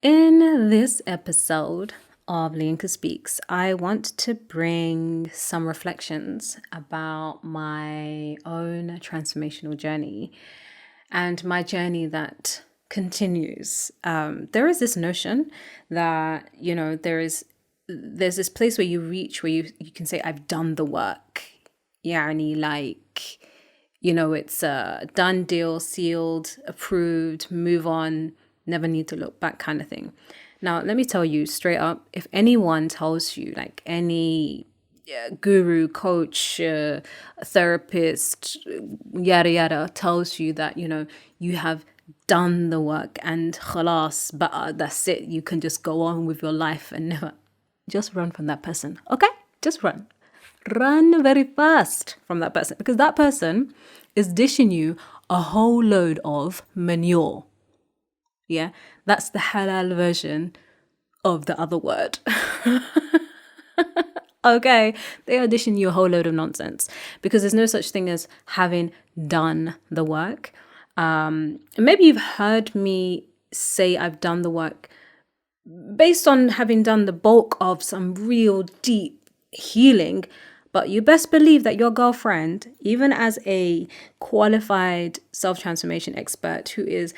In this episode of LaYinka Speaks, I want to bring some reflections about my own transformational journey and my journey that continues. There is this notion that, there's this place where you reach where you can say, I've done the work. Yeah, and it's a done deal, sealed, approved, move on, never need to look back kind of thing. Now, let me tell you straight up, if anyone tells you, like any guru, coach, therapist, yada yada, tells you that, you have done the work and khalas, but that's it, you can just go on with your life and never, just run from that person, okay? Just run. Run very fast from that person, because that person is dishing you a whole load of manure. Yeah, that's the halal version of the other word. Okay, they are dishing you a whole load of nonsense because there's no such thing as having done the work. Maybe you've heard me say I've done the work based on having done the bulk of some real deep healing. But you best believe that your girlfriend, even as a qualified self-transformation expert who is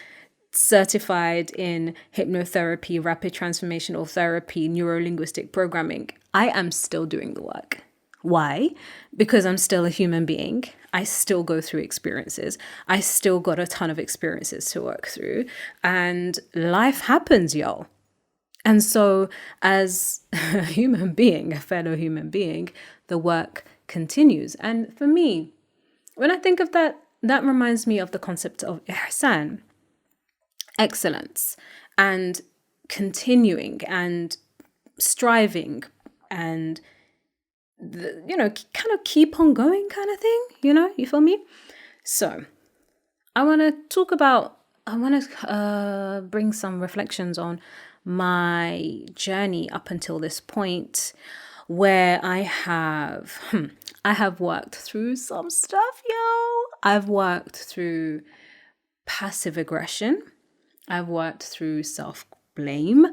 certified in hypnotherapy, rapid transformational therapy, neuro-linguistic programming, I am still doing the work. Why? Because I'm still a human being. I still go through experiences. I still got a ton of experiences to work through. And life happens, y'all. And so as a human being, a fellow human being, the work continues. And for me, when I think of that, that reminds me of the concept of ihsan, excellence, and continuing and striving and, kind of keep on going kind of thing, you feel me? So I want to bring some reflections on my journey up until this point, where I have worked through some stuff, yo. I've worked through passive aggression. I've worked through self-blame.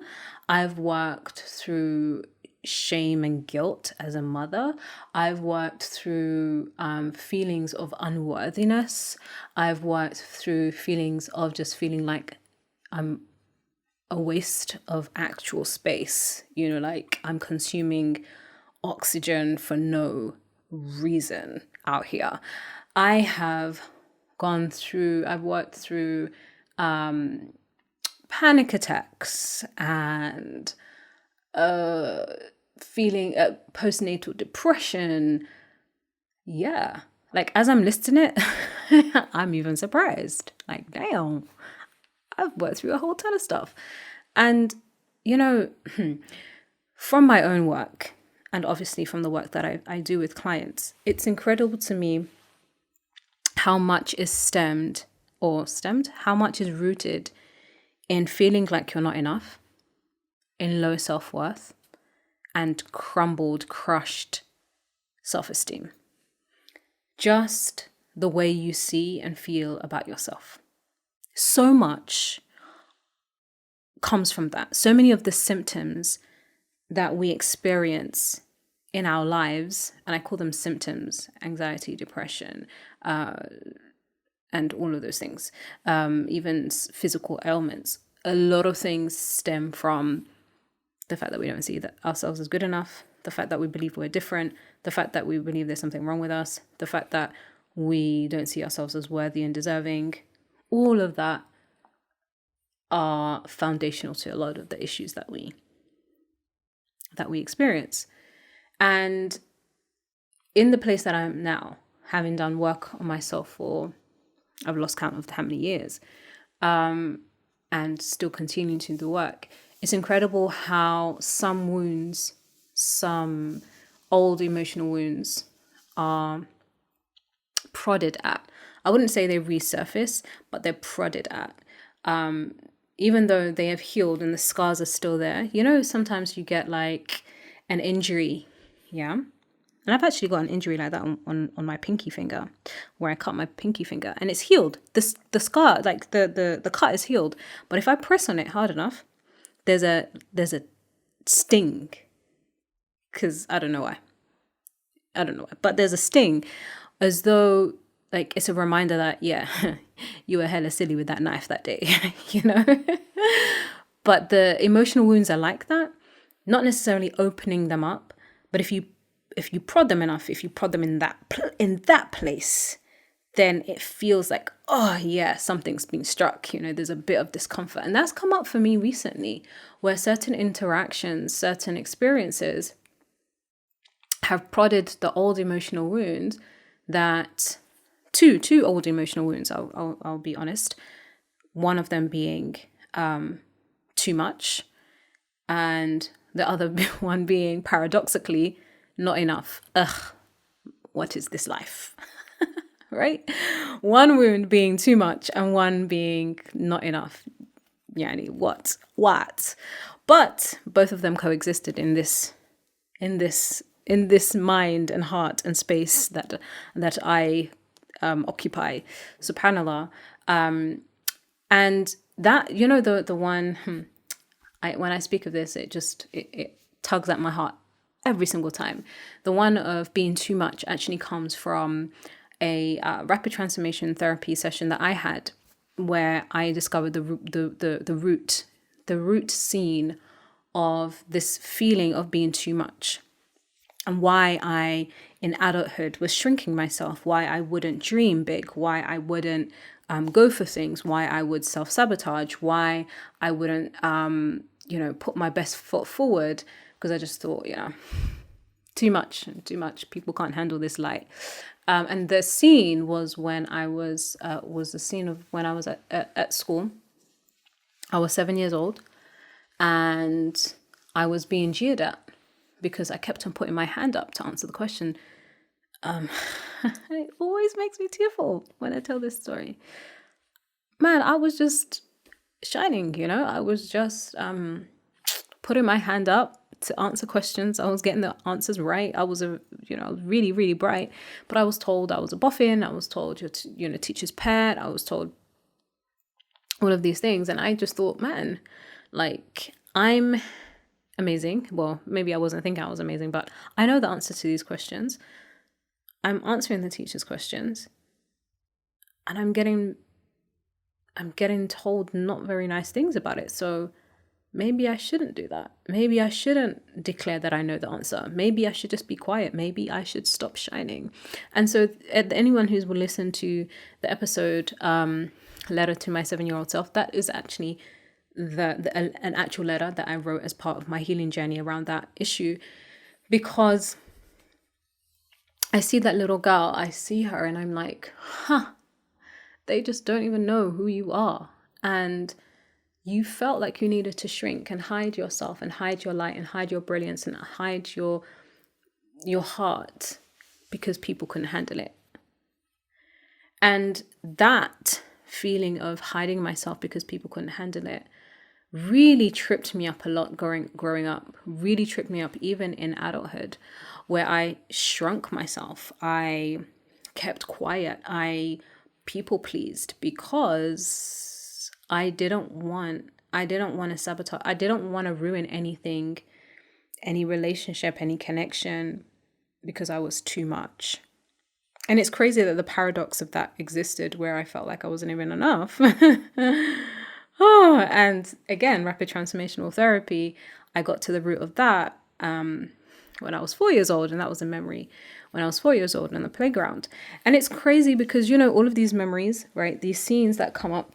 I've worked through shame and guilt as a mother. I've worked through feelings of unworthiness. I've worked through feelings of just feeling like I'm a waste of actual space, like I'm consuming oxygen for no reason out here. I've worked through panic attacks and feeling postnatal depression. Yeah, like as I'm listing it, I'm even surprised. Like, damn, I've worked through a whole ton of stuff. And, from my own work, and obviously from the work that I do with clients, it's incredible to me how much is how much is rooted in feeling like you're not enough, in low self-worth, and crushed self-esteem. Just the way you see and feel about yourself. So much comes from that. So many of the symptoms that we experience in our lives, and I call them symptoms, anxiety, depression, and all of those things, even physical ailments, a lot of things stem from the fact that we don't see that ourselves as good enough, the fact that we believe we're different, the fact that we believe there's something wrong with us, the fact that we don't see ourselves as worthy and deserving. All of that are foundational to a lot of the issues that we experience. And in the place that I am now, having done work on myself for, I've lost count of how many years, and still continuing to do the work, it's incredible how some wounds, some old emotional wounds are prodded at. I wouldn't say they resurface, but they're prodded at. Even though they have healed and the scars are still there. Sometimes you get like an injury, yeah? And I've actually got an injury like that on my pinky finger, where I cut my pinky finger, and it's healed. The scar, like the cut is healed. But if I press on it hard enough, there's a sting, because I don't know why. But there's a sting, as though like it's a reminder that, yeah, you were hella silly with that knife that day, you know? But the emotional wounds are like that, not necessarily opening them up, but if you prod them enough, if you prod them in that place, then it feels like, oh yeah, something's been struck, you know, there's a bit of discomfort. And that's come up for me recently, where certain interactions, certain experiences have prodded the old emotional wounds, that two old emotional wounds, I'll be honest. One of them being too much, and the other one being, paradoxically, not enough. Ugh, what is this life? Right? One wound being too much and one being not enough. Yani, what? But both of them coexisted in this mind and heart and space that I occupy. SubhanAllah. And that, you know, the one, when I speak of this, it tugs at my heart every single time. The one of being too much actually comes from a rapid transformation therapy session that I had, where I discovered the root scene of this feeling of being too much, and why I, in adulthood, was shrinking myself, why I wouldn't dream big, why I wouldn't go for things, why I would self-sabotage, why I wouldn't, put my best foot forward, because I just thought, too much. People can't handle this light. And the scene was when I was the scene of when I was at school. I was 7 years old, and I was being jeered at because I kept on putting my hand up to answer the question. It always makes me tearful when I tell this story. Man, I was just shining, I was just putting my hand up to answer questions. I was getting the answers right. I was really, really bright, but I was told I was a boffin. I was told you're teacher's pet. I was told all of these things. And I just thought, man, like, I'm amazing. Well, maybe I wasn't thinking I was amazing, but I know the answer to these questions. I'm answering the teacher's questions, and I'm getting told not very nice things about it. So maybe I shouldn't do that. Maybe I shouldn't declare that I know the answer. Maybe I should just be quiet. Maybe I should stop shining. And so anyone who's will listen to the episode, Letter to My 7-year-old Self, that is actually an actual letter that I wrote as part of my healing journey around that issue. Because I see that little girl, I see her, and I'm like, they just don't even know who you are. And you felt like you needed to shrink and hide yourself and hide your light and hide your brilliance and hide your heart because people couldn't handle it. And that feeling of hiding myself because people couldn't handle it really tripped me up a lot growing up, really tripped me up even in adulthood, where I shrunk myself. I kept quiet. I people pleased because I didn't want to sabotage. I didn't want to ruin anything, any relationship, any connection, because I was too much. And it's crazy that the paradox of that existed, where I felt like I wasn't even enough. And again, rapid transformational therapy, I got to the root of that when I was 4 years old, and that was a memory when I was 4 years old on the playground. And it's crazy because, all of these memories, right, these scenes that come up,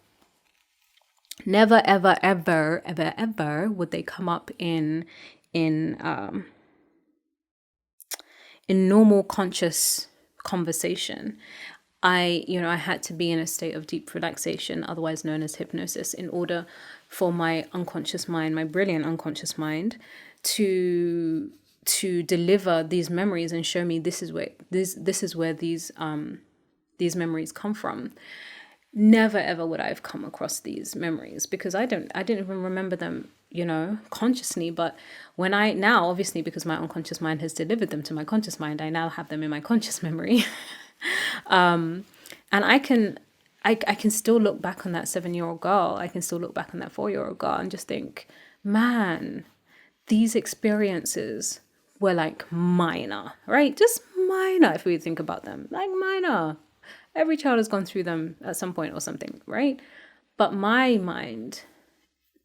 never, ever, ever, ever, ever would they come up in normal conscious conversation. I had to be in a state of deep relaxation, otherwise known as hypnosis, in order for my unconscious mind, my brilliant unconscious mind, to deliver these memories and show me this is where these memories come from. Never ever would I have come across these memories because I didn't even remember them, consciously. But now, obviously, because my unconscious mind has delivered them to my conscious mind, I now have them in my conscious memory. And I can still look back on that 7-year-old girl. I can still look back on that 4-year-old girl and just think, man, these experiences were like minor, right? Just minor if we think about them, like minor. Every child has gone through them at some point or something, right? But my mind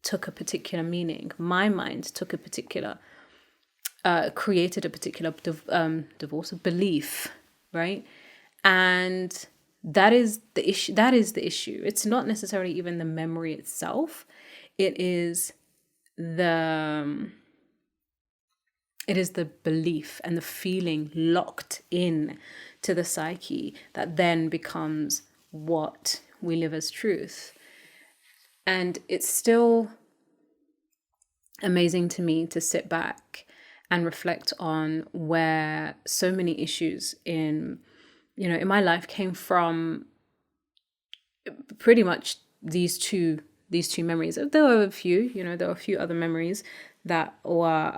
took a particular meaning. My mind took a particular, created a particular divorce of belief, right? And that is the issue. That is the issue. It's not necessarily even the memory itself. It is the belief and the feeling locked in to the psyche that then becomes what we live as truth. And it's still amazing to me to sit back and reflect on where so many issues in my life came from. Pretty much these two memories. There were a few, there were a few other memories that were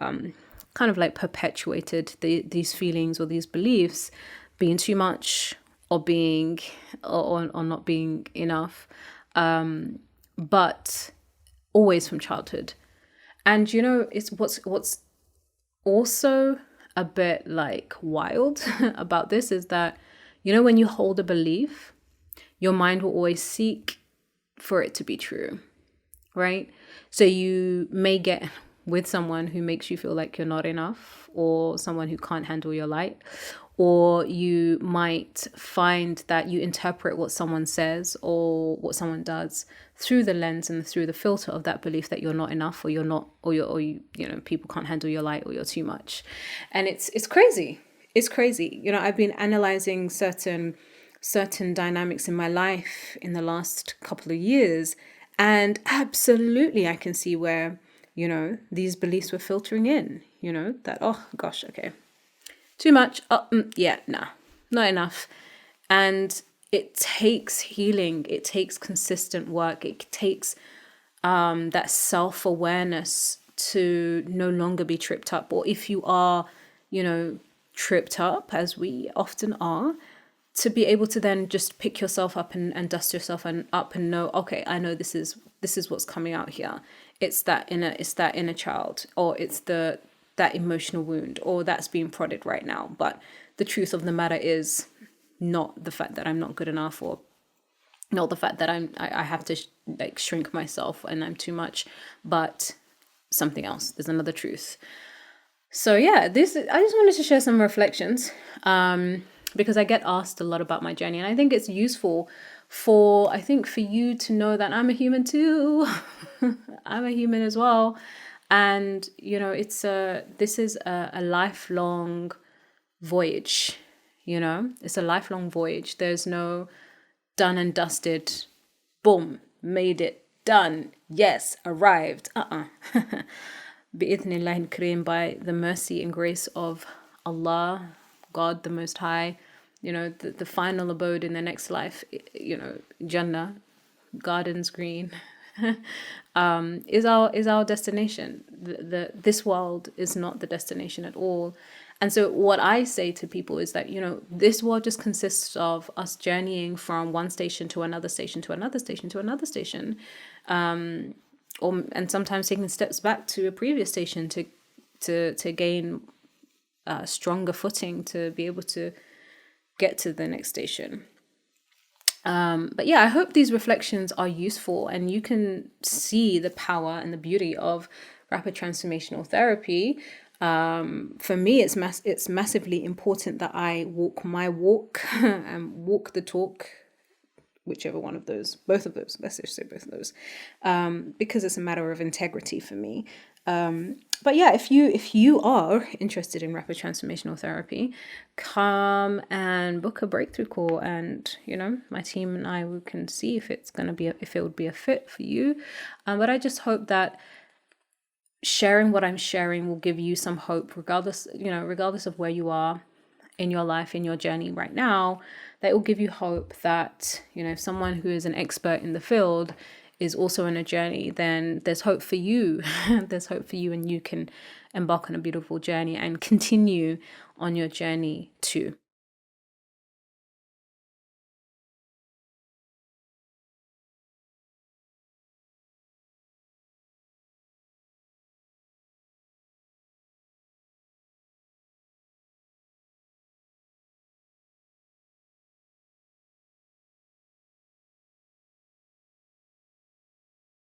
kind of like perpetuated these feelings or these beliefs, being too much or being or not being enough, but always from childhood. And it's what's also a bit like wild about this is that when you hold a belief, your mind will always seek for it to be true, right? So you may get with someone who makes you feel like you're not enough, or someone who can't handle your light, or you might find that you interpret what someone says or what someone does through the lens and through the filter of that belief that you're not enough, or you're not, or you people can't handle your light, or you're too much. And it's crazy. It's crazy. I've been analyzing certain dynamics in my life in the last couple of years, and absolutely I can see where these beliefs were filtering in, that, oh gosh, okay, too much, not enough. And it takes healing, it takes consistent work, it takes that self-awareness to no longer be tripped up. Or if you are tripped up, as we often are, to be able to then just pick yourself up and dust yourself up and know, okay, I know this is what's coming out here. It's that inner child, or it's that emotional wound, or that's being prodded right now. But the truth of the matter is not the fact that I'm not good enough, or not the fact that I have to shrink myself and I'm too much, but something else. There's another truth. So yeah, I just wanted to share some reflections. Because I get asked a lot about my journey, and I think it's useful for you to know that I'm a human too. I'm a human as well. And, this is a lifelong voyage, it's a lifelong voyage. There's no done and dusted, boom, made it, done, yes, arrived. Bi'idhnillahi al-kareem, by the mercy and grace of Allah, God the Most High, the final abode in the next life, Jannah, gardens green, is our destination. This world is not the destination at all. And so what I say to people is that, this world just consists of us journeying from one station to another station, to another station, to another station, and sometimes taking steps back to a previous station to gain stronger footing to be able to get to the next station. But yeah, I hope these reflections are useful and you can see the power and the beauty of rapid transformational therapy. For me, it's massively important that I walk my walk and walk the talk, whichever one of those, both of those, let's just say both of those, because it's a matter of integrity for me. But yeah, if you are interested in rapid transformational therapy, come and book a breakthrough call, and my team and I, we can see if it's going to be if it would be a fit for you. But I just hope that sharing what I'm sharing will give you some hope, regardless of where you are in your life, in your journey right now, that it will give you hope that, if someone who is an expert in the field is also in a journey, then there's hope for you. There's hope for you, and you can embark on a beautiful journey and continue on your journey too.